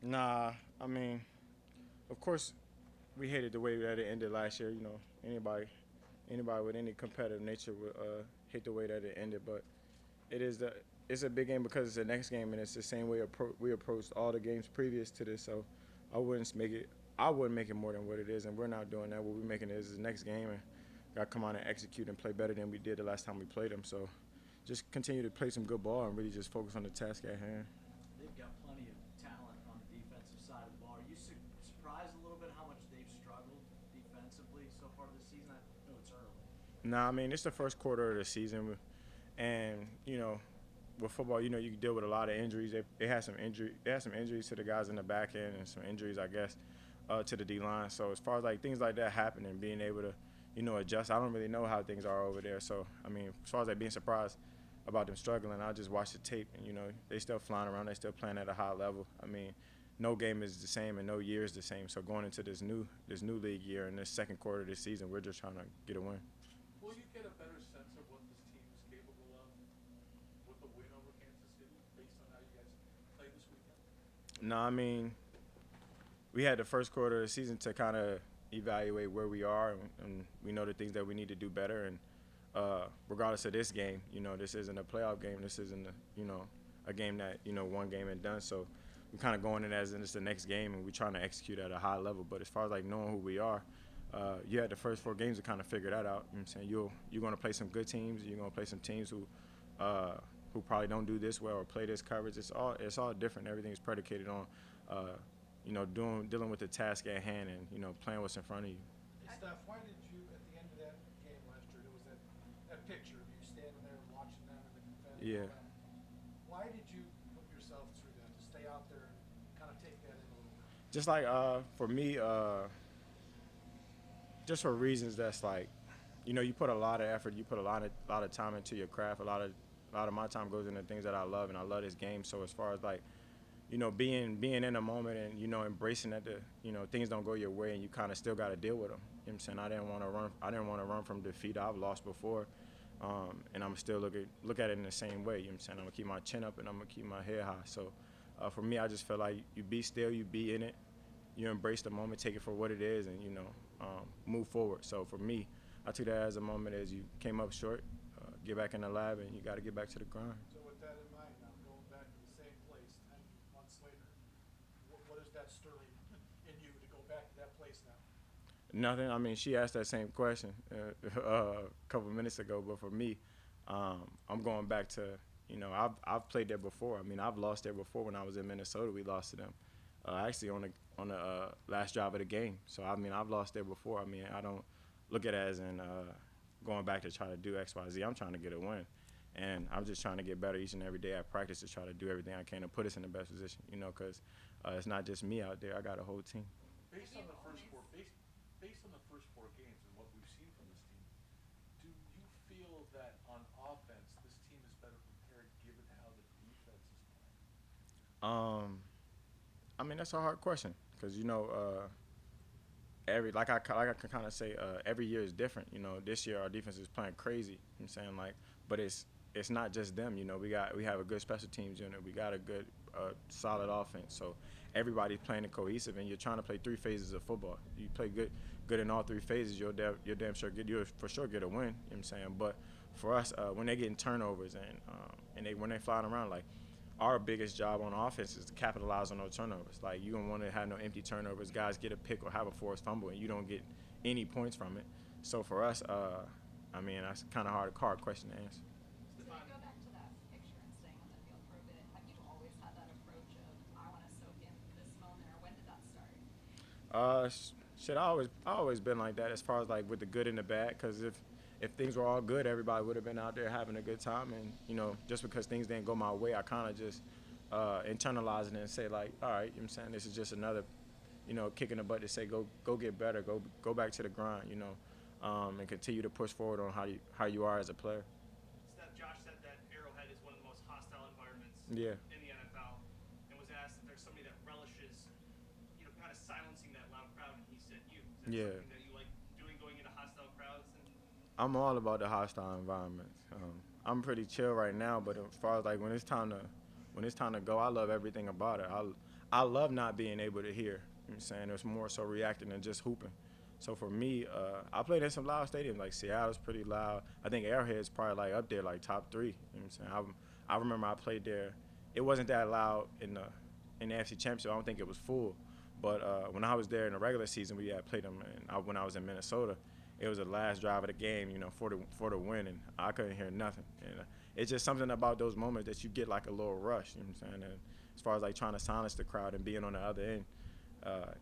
Nah, I mean, of course, we hated the way that it ended last year. Anybody with any competitive nature would hate the way that it ended. But it is the it's a big game because it's the next game, and it's the same way we approached all the games previous to this. So I wouldn't make it. I wouldn't make it more than what it is, and we're not doing that. What we're making is the next game, and got to come out and execute and play better than we did the last time we played them. So just continue to play some good ball and really just focus on the task at hand. They've got plenty of talent on the defensive side of the ball. Are you surprised a little bit how much they've struggled defensively so far this season? I know it's early. Nah, I mean it's the first quarter of the season, and with football, you deal with a lot of injuries. They had some injury. They had some injuries to the guys in the back end, and some injuries, I guess, to the D line. So as far as like things like that happening, being able to, adjust. I don't really know how things are over there. So I mean, as far as like being surprised about them struggling, I just watch the tape, and they still flying around. They still playing at a high level. I mean, no game is the same, and no year is the same. So going into this new league year and this second quarter of this season, we're just trying to get a win. Will you get a better sense of what this team is capable of with the win over Kansas City based on how you guys play this weekend? No, I mean we had the first quarter of the season to kind of evaluate where we are, and we know the things that we need to do better. And regardless of this game, this isn't a playoff game. This isn't a game that one game and done. So we're kind of going in as in it's the next game, and we're trying to execute at a high level. But as far as like knowing who we are, you had the first four games to kind of figure that out. You know what I'm saying you're going to play some good teams. You're going to play some teams who probably don't do this well or play this coverage. It's all different. Everything's predicated on dealing with the task at hand and playing what's in front of you. Hey, Steph, why did you, at the end of that game last year, there was that picture of you standing there watching them and the confetti and all Yeah, that. Why did you put yourself through that to stay out there and kind of take that in a little bit? just like for me, just for reasons that's like, you put a lot of effort, you put a lot of time into your craft. A lot of my time goes into things that I love, and I love this game. So as far as like being in a moment and embracing that the things don't go your way and you kind of still got to deal with them. You know what I'm saying? I didn't want to run from defeat. I've lost before, and I'm still look at it in the same way. You know what I'm saying? I'm gonna keep my chin up and I'm gonna keep my head high. So for me, I just feel like you be still, you be in it, you embrace the moment, take it for what it is, and move forward. So for me, I took that as a moment as you came up short, get back in the lab, and you got to get back to the grind. So with that in mind now, going back to the same place 10 months later, what is that stirring in you to go back to that place now? Nothing. I mean, she asked that same question a couple minutes ago, but for me, I'm going back to I've played there before. I mean, I've lost there before when I was in Minnesota. We lost to them, actually on the last drive of the game. So I mean, I've lost there before. I mean, I don't look at it as in going back to try to do X, Y, Z. I'm trying to get a win, and I'm just trying to get better each and every day at practice to try to do everything I can to put us in the best position. Because it's not just me out there. I got a whole team. Based on the first four, based on the first four games and what we've seen from this team, do you feel that on offense this team is better prepared given how the defense is playing? Um, I mean, that's a hard question because every like I can kind of say every year is different. This year our defense is playing crazy. I'm saying like, but it's not just them. We have a good special teams unit. We got a good solid offense. So everybody's playing it cohesive, and you're trying to play three phases of football. You play good in all three phases. You'll damn sure you'll for sure get a win. You know what I'm saying? But for us, when they getting turnovers and when they flying around like our biggest job on offense is to capitalize on those turnovers. Like you don't want to have no empty turnovers. Guys get a pick or have a forced fumble, and you don't get any points from it. So for us, I mean, that's kind of hard question to answer. To Stefan, go back to that picture and staying on the field for a bit, have you always had that approach of I want to soak in this moment, or when did that start? Shit, I always been like that as far as like with the good and the bad. Because if things were all good, everybody would have been out there having a good time. And just because things didn't go my way, I kind of just internalize it and say like, all right, you know what I'm saying, this is just another kick in the butt to say go get better, go back to the grind, and continue to push forward on how you are as a player. Josh said that Arrowhead is one of the most hostile environments Yeah, in the NFL, and was asked if there's somebody that relishes, kind of silencing that loud crowd, and he said you. Is that yeah. something that you like doing, going into hostile crowds? And I'm all about the hostile environments. I'm pretty chill right now, but as far as like when it's time to go, I love everything about it. I love not being able to hear. You know what I'm saying? It's more so reacting than just hooping. So for me, I played in some loud stadiums. Like Seattle's pretty loud. I think Arrowhead's probably like up there, like top three. You know what I'm saying? I remember I played there. It wasn't that loud in the AFC Championship. I don't think it was full. But when I was there in the regular season, we had played them. And when I was in Minnesota, it was the last drive of the game, for the win, and I couldn't hear nothing. And it's just something about those moments that you get like a little rush. You know what I'm saying? And as far as like trying to silence the crowd and being on the other end,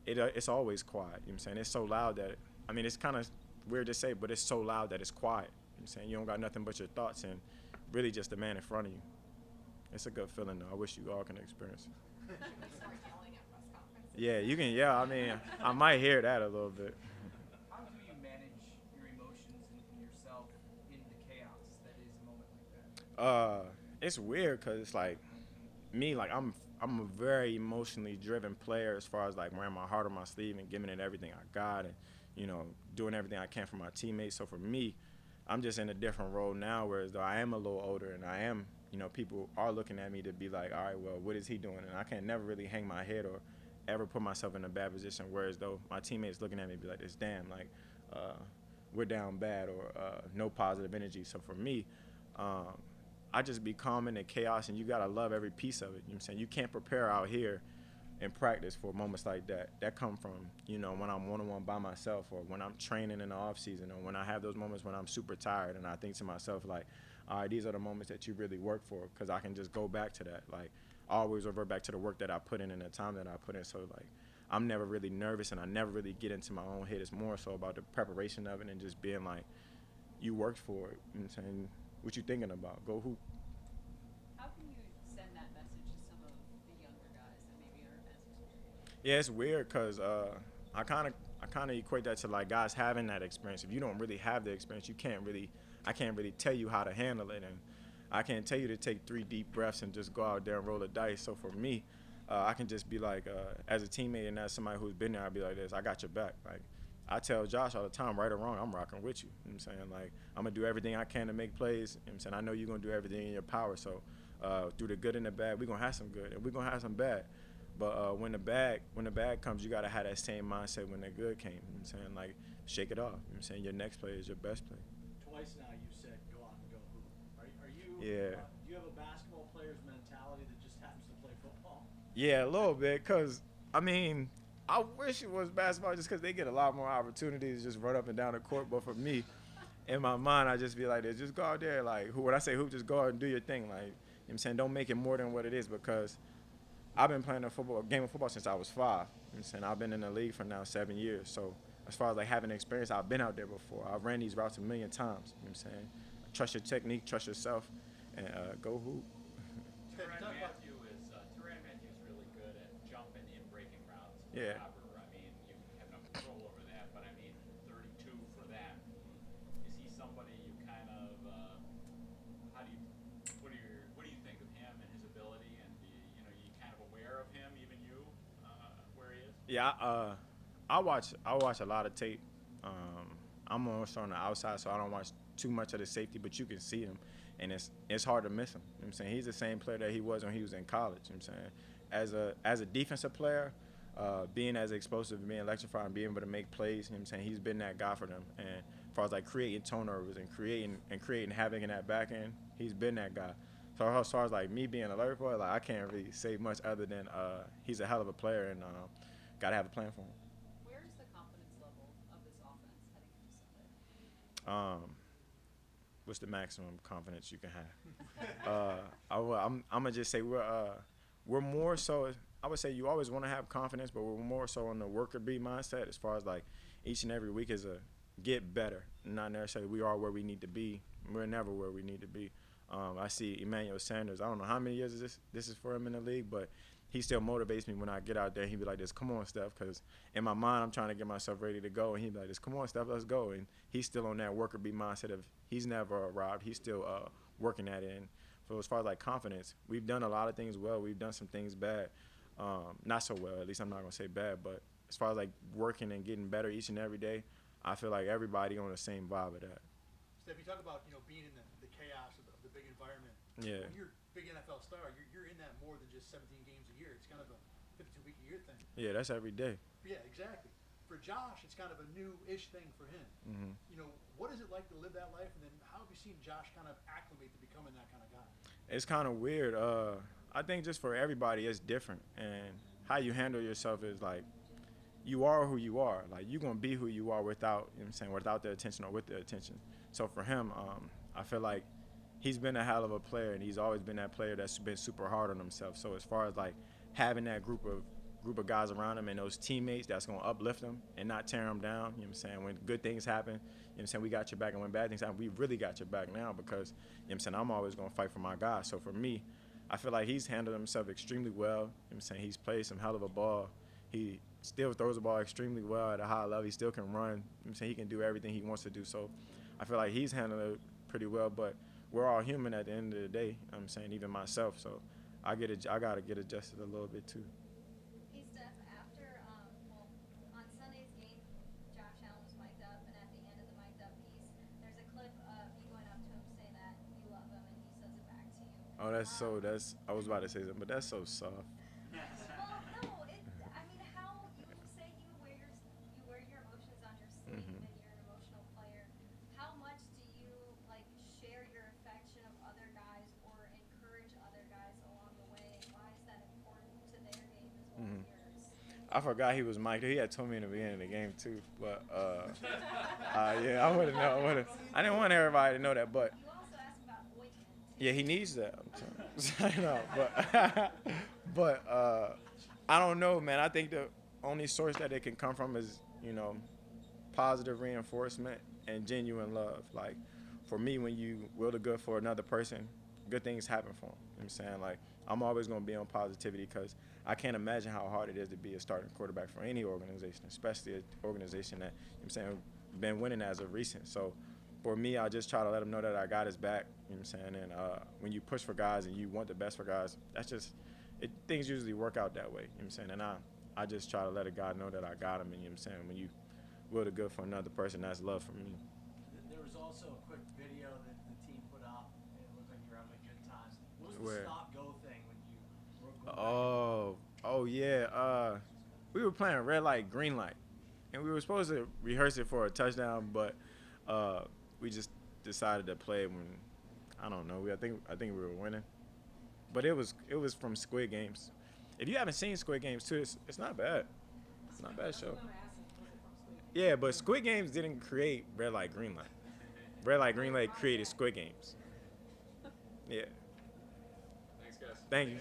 it's always quiet. You know what I'm saying? It's so loud that it's kind of weird to say, but it's so loud that it's quiet. You know what I'm saying? You don't got nothing but your thoughts and really just the man in front of you. It's a good feeling though. I wish you all can experience it. Should we start yelling at press conferences? Yeah, you can yell. I might hear that a little bit. How do you manage your emotions and yourself in the chaos that is a moment like that? It's weird because it's like me, like I'm a very emotionally driven player as far as like wearing my heart on my sleeve and giving it everything I got and doing everything I can for my teammates. So for me, I'm just in a different role now, whereas though I am a little older and I am, people are looking at me to be like, all right, well, what is he doing? And I can never really hang my head or ever put myself in a bad position. Whereas though my teammates looking at me be like, this damn, like we're down bad or no positive energy. So for me, um, I just be calm in the chaos, and you gotta love every piece of it. You know what I'm saying? You can't prepare out here in practice for moments like that. That come from when I'm one-on-one by myself, or when I'm training in the off season, or when I have those moments when I'm super tired, and I think to myself like, all right, these are the moments that you really work for, because I can just go back to that. Like, I always revert back to the work that I put in and the time that I put in. So like, I'm never really nervous, and I never really get into my own head. It's more so about the preparation of it and just being like, you worked for it. You know what I'm saying? What you thinking about? Go hoop. How can you send that message to some of the younger guys that maybe aren't as experienced? Yeah, it's weird because I kind of equate that to like guys having that experience. If you don't really have the experience, I can't really tell you how to handle it, and I can't tell you to take 3 deep breaths and just go out there and roll the dice. So for me, I can just be like, as a teammate and as somebody who's been there, I'd be like this: I got your back. Like I tell Josh all the time, right or wrong, I'm rocking with you. You know what I'm saying? Like I'm gonna do everything I can to make plays. You know what I'm saying? I know you're gonna do everything in your power. So through the good and the bad, we're gonna have some good and we're gonna have some bad. But when the bad comes, you gotta have that same mindset when the good came. You know what I'm saying? Like shake it off. You know what I'm saying? Your next play is your best play. Twice now you said go out and go hoop. Are you? Yeah. Do you have a basketball player's mentality that just happens to play football? Yeah, a little bit, cause I wish it was basketball just because they get a lot more opportunities to just run up and down the court. But for me, in my mind, I just be like, just go out there, like, when I say hoop, just go out and do your thing. Like, you know what I'm saying? Don't make it more than what it is, because I've been playing a game of football since I was 5. You know what I'm saying? I've been in the league for now 7 years. So as far as like having experience, I've been out there before. I've ran these routes a million times. You know what I'm saying? Trust your technique, trust yourself, and go hoop. Steph, you talk about Tyrann Matthew is really good at jumping and breaking routes. Yeah. Robber, I mean, you have no control over that, but I mean, 32 for that. Is he somebody you kind of? How do you? What do you think of him and his ability? And you kind of aware of him, even you, where he is? Yeah, I watch a lot of tape. I'm also on the outside, so I don't watch too much of the safety, but you can see him, and it's hard to miss him. You know what I'm saying? He's the same player that he was when he was in college. You know what I'm saying? As a defensive player, being as explosive, being electrifying, being able to make plays, you know what I'm saying? He's been that guy for them. And as far as like creating turnovers and creating havoc in that back end, he's been that guy. So as far as like me being a Larry, like I can't really say much other than he's a hell of a player, and gotta have a plan for him. Where is the confidence level of this offense heading into Sunday? What's the maximum confidence you can have? I'm gonna just say we're more so. I would say you always want to have confidence, but we're more so on the worker bee mindset as far as like each and every week is a get better, not necessarily we are where we need to be. We're never where we need to be. I see Emmanuel Sanders. I don't know how many years this is for him in the league, but he still motivates me when I get out there. He'd be like this, come on, Steph, because in my mind I'm trying to get myself ready to go, and he'd be like this, come on, Steph, let's go. And he's still on that worker bee mindset of he's never arrived. He's still working at it. And for as far as like confidence, we've done a lot of things well. We've done some things bad, not so well. At least I'm not gonna say bad, but as far as like working and getting better each and every day, I feel like everybody on the same vibe of that. Steph, you talk about being in the chaos of the big environment. Yeah. When you're a big NFL star, you're in that more than just 17 games a year. It's kind of 52-week-a-year thing. Yeah, that's every day. Yeah, exactly. For Josh, it's kind of a new-ish thing for him. Mm-hmm. You know, what is it like to live that life, and then how have you seen Josh kind of acclimate to becoming that kind of guy? It's kind of weird. I think just for everybody, it's different, and how you handle yourself is like you are who you are. Like you're gonna be who you are without, you know what I'm saying, without the attention or with the attention. So for him, I feel like he's been a hell of a player, and he's always been that player that's been super hard on himself. So as far as like having that group of guys around him and those teammates that's gonna uplift him and not tear him down, you know what I'm saying? When good things happen, you know what I'm saying, we got your back, and when bad things happen, we really got your back now because, you know what I'm saying, I'm always gonna fight for my guys. So for me, I feel like he's handled himself extremely well. You know what I'm saying? He's played some hell of a ball. He still throws the ball extremely well at a high level. He still can run. You know what I'm saying? He can do everything he wants to do. So I feel like he's handled it pretty well, but we're all human at the end of the day. You know what I'm saying, even myself. So I gotta get adjusted a little bit too. Hey Steph, after on Sunday's game, Josh Allen was mic'd up, and at the end of the mic'd up piece, there's a clip of you going up to him saying that you love him, and he says it back to you. Oh, that's I was about to say something, but that's so soft. Well, no, I mean, how you say you wear your emotions on your sleeve, Hmm. and you're an emotional player. How much do you like share your affection of other guys or encourage other guys along the way? And why is that important to their game as well Hmm. as yours? I forgot he was Mike. He had told me in the beginning of the game too, but yeah, I would have known. I didn't want everybody to know that, but You also asked about ointment yeah, too. he needs that. I'm telling you. I know, but I don't know, man. I think the only source that it can come from is, positive reinforcement and genuine love. Like for me, when you will the good for another person, good things happen for them. You know what I'm saying? Like I'm always gonna be on positivity because I can't imagine how hard it is to be a starting quarterback for any organization, especially an organization that, you know what I'm saying, been winning as of recent. So for me, I just try to let them know that I got his back. You know what I'm saying? And when you push for guys and you want the best for guys, that's just things usually work out that way. You know what I'm saying? And I just try to let a guy know that I got him. And you know what I'm saying? When you will the good for another person, that's love for me. There was also a quick video that the team put out, and it looked like you were having a good time. What was the Where? stop go thing when you were going back in the Oh, huddle? oh yeah. We were playing red light, green light, and we were supposed to rehearse it for a touchdown, but uh, we just decided to play it when I don't know. I think we were winning, but it was from Squid Games. If you haven't seen Squid Games too, it's not bad. It's not a bad show. Yeah, but Squid Games didn't create red light, green light. Red light, green light created Squid Games. Yeah. Thanks, guys. Thank you.